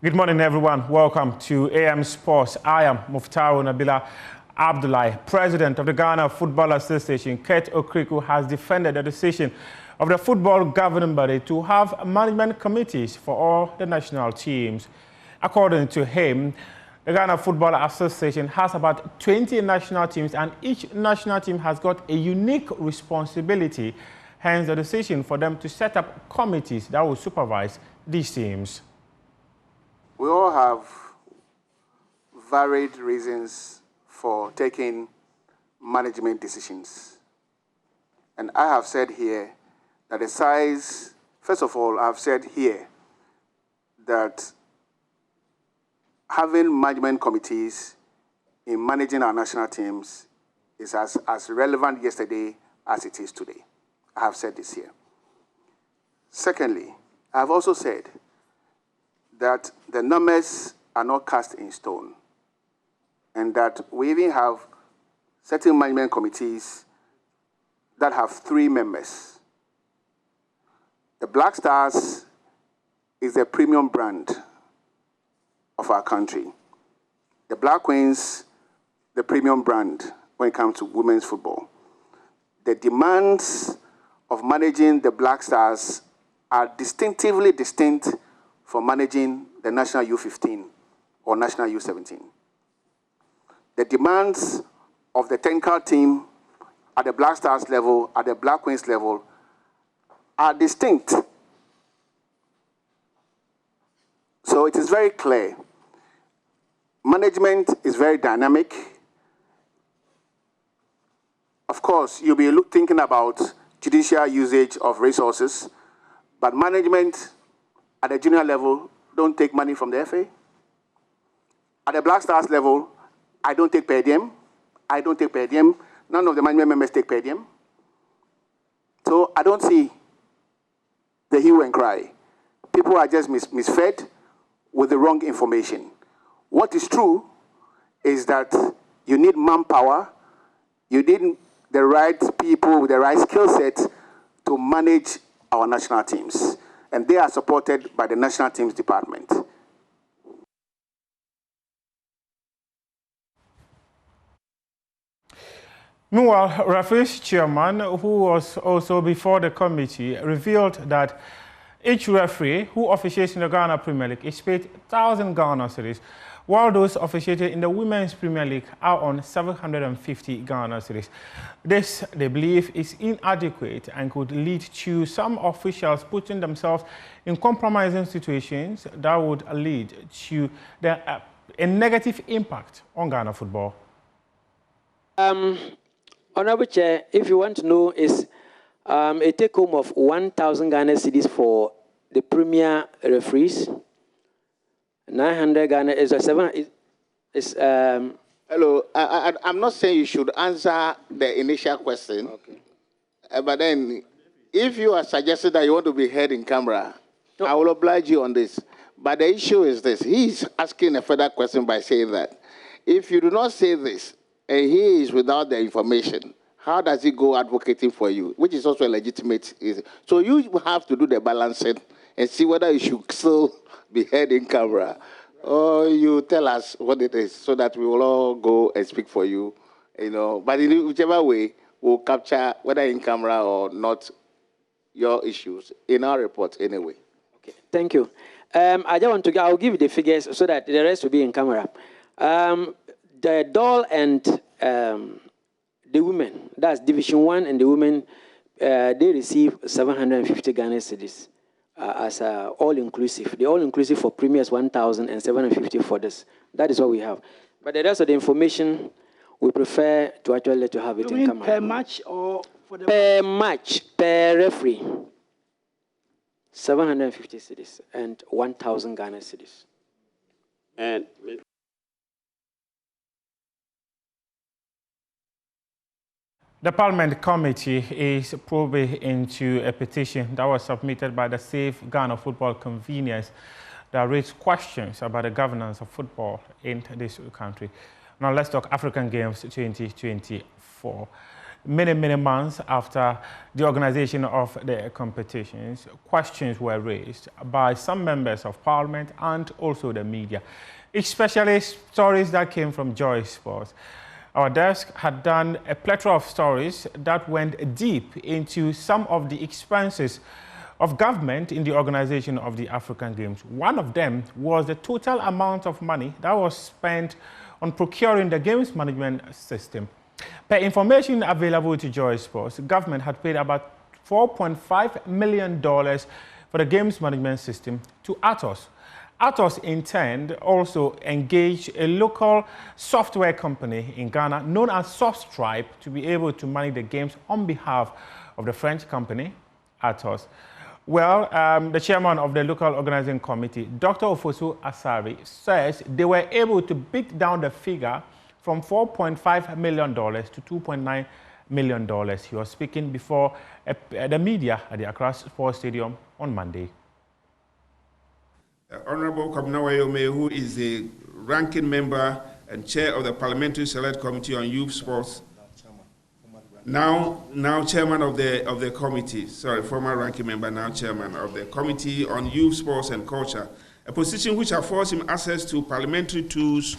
Good morning, everyone. Welcome to AM Sports. I am Muftaru Nabila Abdullahi, President of the Ghana Football Association. Kurt Okriku has defended the decision of the football governing body to have management committees for all the national teams. According to him, the Ghana Football Association has about 20 national teams, and each national team has got a unique responsibility. Hence, the decision for them to set up committees that will supervise these teams. We all have varied reasons for taking management decisions. And I have said here that the size, first of all, I've said here that having management committees in managing our national teams is as relevant yesterday as it is today. I have said this here. Secondly, I have also said that the numbers are not cast in stone, and that we even have certain management committees that have 3 members. The Black Stars is a premium brand of our country. The Black Queens, the premium brand when it comes to women's football. The demands of managing the Black Stars are distinctively distinct for managing the National U15 or National U17. The demands of the technical team at the Black Stars level, at the Black Queens level, are distinct. So it is very clear. Management is very dynamic. Of course, you'll be thinking about judicial usage of resources, but management at the junior level don't take money from the FA. At the Black Stars level, I don't take per diem. I don't take per diem. None of the management members take per diem. So I don't see the hue and cry. People are just misfed with the wrong information. What is true is that you need manpower, you need the right people with the right skill set to manage our national teams. And they are supported by the National Teams Department. Meanwhile, referees chairman, who was also before the committee, revealed that each referee who officiates in the Ghana Premier League is paid 1,000 Ghana cedis, while those officiating in the Women's Premier League are on 750 Ghana cedis. This, they believe, is inadequate and could lead to some officials putting themselves in compromising situations that would lead to a negative impact on Ghana football. Honorable Chair, if you want to know, is a take-home of 1,000 Ghana cedis for the Premier referees. 900 Ghana is a 7. Hello, I'm not saying you should answer the initial question. Okay. But then, if you are suggesting that you want to be heard in camera, no, I will oblige you on this. But the issue is this. He's asking a further question by saying that if you do not say this, and he is without the information, how does he go advocating for you, which is also a legitimate issue. So you have to do the balancing and see whether you should still be heard in camera, or you tell us what it is so that we will all go and speak for you, But in whichever way, we'll capture, whether in camera or not, your issues in our report anyway. Okay, thank you. I just want to, I'll give you the figures so that the rest will be in camera. The doll and the women, that's Division 1 and the women, they receive 750 Ghana cedis as all-inclusive. The all-inclusive for Premier is 1,000 and 750 for this. That is what we have. But the rest of the information, we prefer to actually to have it in camera. Per match or for the per match, per referee, 750 cedis and 1,000 Ghana cedis. And The Parliament Committee is probing into a petition that was submitted by the Safe Ghana Football Conveners that raised questions about the governance of football in this country. Now let's talk African Games 2024. many months after the organization of the competitions, questions were raised by some members of parliament and also the media, especially stories that came from Joy Sports. Our desk had done a plethora of stories that went deep into some of the expenses of government in the organization of the African Games. One of them was the total amount of money that was spent on procuring the games management system. Per information available to Joy Sports, the government had paid about $4.5 million for the games management system to Atos. Atos, in turn, also engaged a local software company in Ghana known as Substripe to be able to manage the games on behalf of the French company, Atos. Well, the chairman of the local organizing committee, Dr. Ofosu Asari, says they were able to beat down the figure from $4.5 million to $2.9 million. He was speaking before the media at the Accra Sports Stadium on Monday. Honorable Kwabena Wayome, who is the ranking member and chair of the Parliamentary Select Committee on Youth Sports, now chairman of the committee, sorry, former ranking member, now chairman of the Committee on Youth Sports and Culture, a position which affords him access to parliamentary tools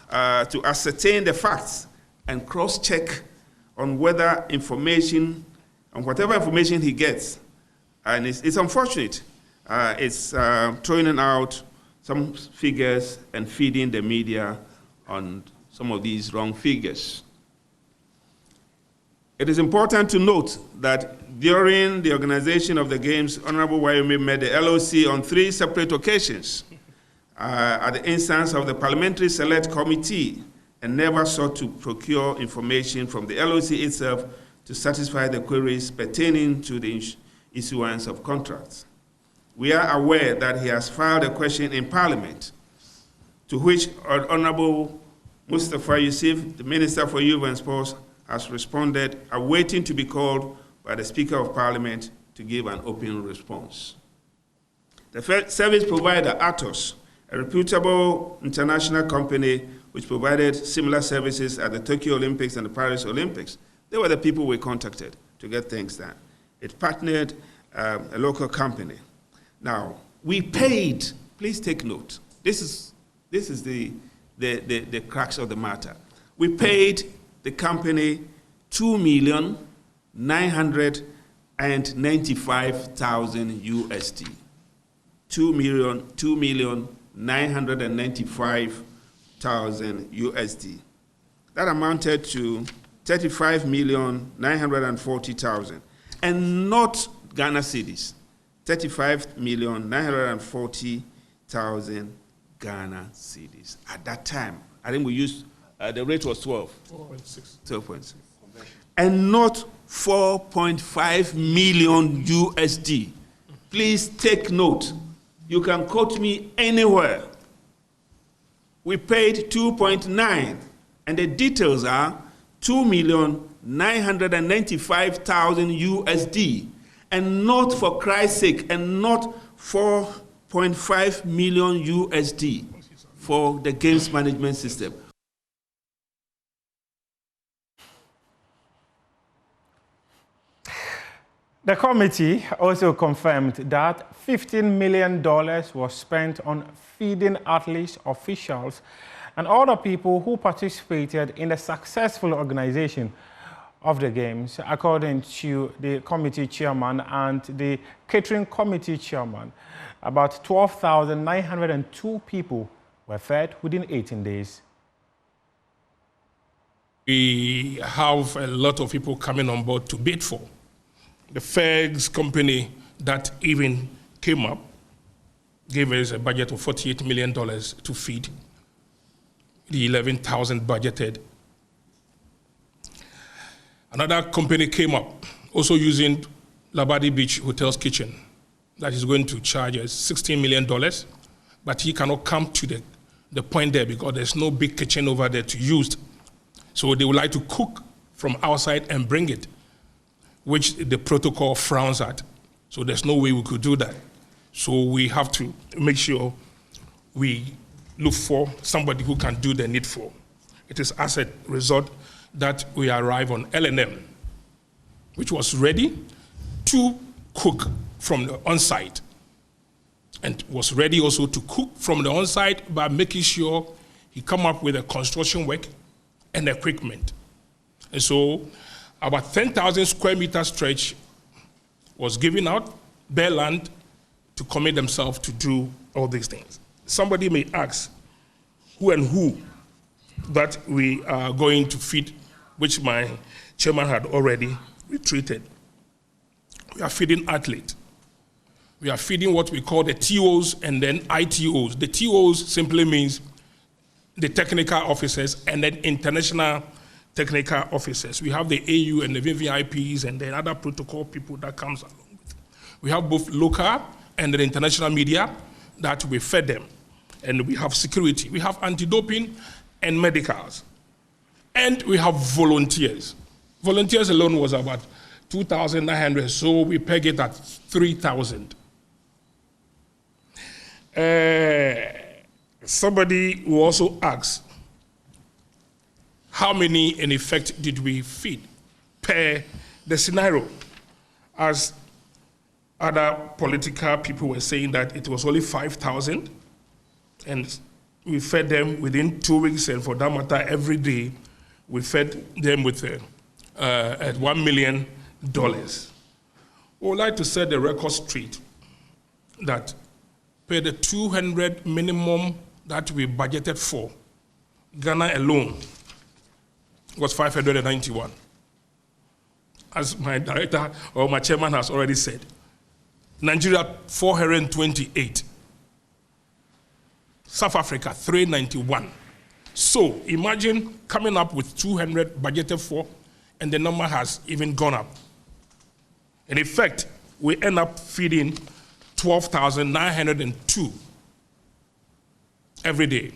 to ascertain the facts and cross-check on whether information, on whatever information he gets. And it's unfortunate. It's throwing out some figures and feeding the media on some of these wrong figures. It is important to note that during the organization of the Games, Honorable Wayome met the LOC on 3 separate occasions at the instance of the Parliamentary Select Committee and never sought to procure information from the LOC itself to satisfy the queries pertaining to the issuance of contracts. We are aware that he has filed a question in Parliament to which Honorable Mustafa Yusuf, the Minister for Youth and Sports, has responded, awaiting to be called by the Speaker of Parliament to give an open response. The service provider, Atos, a reputable international company which provided similar services at the Tokyo Olympics and the Paris Olympics, they were the people we contacted to get things done. It partnered a local company. Now, we paid, please take note, this is the crux of the matter. We paid the company $2,995,000 USD. $2,995,000 USD. That amounted to $35,940,000, and not Ghana cedis. $35,940,000 Ghana cedis. At that time, I think we used, the rate was 12.6. And not 4.5 million USD. Please take note. You can quote me anywhere. We paid 2.9, and the details are 2,995,000 USD, and not, for Christ's sake, and not 4.5 million USD for the games management system. The committee also confirmed that $15 million was spent on feeding athletes, officials, and other people who participated in the successful organization of the Games, according to the committee chairman and the catering committee chairman. About 12,902 people were fed within 18 days. We have a lot of people coming on board to bid for. The FEGS company that even came up gave us a budget of $48 million to feed the 11,000 budgeted. Another company came up, also using Labadi Beach Hotel's kitchen, that is going to charge us $16 million, but he cannot come to the point there because there's no big kitchen over there to use. So they would like to cook from outside and bring it, which the protocol frowns at. So there's no way we could do that. So we have to make sure we look for somebody who can do the needful. It is as a result that we arrive on L&M which was ready to cook from the on-site, and was ready also to cook from the on-site by making sure he come up with a construction work and equipment. And so about 10,000 square meter stretch was given out, bare land, to commit themselves to do all these things. Somebody may ask who and who that we are going to feed, which my chairman had already retreated. We are feeding athletes. We are feeding what we call the TOs and then ITOs. The TOs simply means the technical officers and then international technical officers. We have the AU and the VVIPs and then other protocol people that comes along with it. We have both local and the international media that we fed them. And we have security. We have anti-doping and medicals. And we have volunteers. Volunteers alone was about 2,900, so we peg it at 3,000. Somebody will also ask, how many in effect did we feed per the scenario? As other political people were saying that it was only 5,000, and we fed them within 2 weeks, and for that matter, every day, we fed them with at $1 million. We would like to set the record straight that per the 200 minimum that we budgeted for, Ghana alone was 591. As my director or my chairman has already said, Nigeria 428, South Africa 391. So imagine coming up with 200 budgeted for, and the number has even gone up. In effect, we end up feeding 12,902 every day,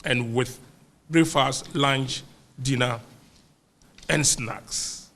and with breakfast, lunch, dinner, and snacks.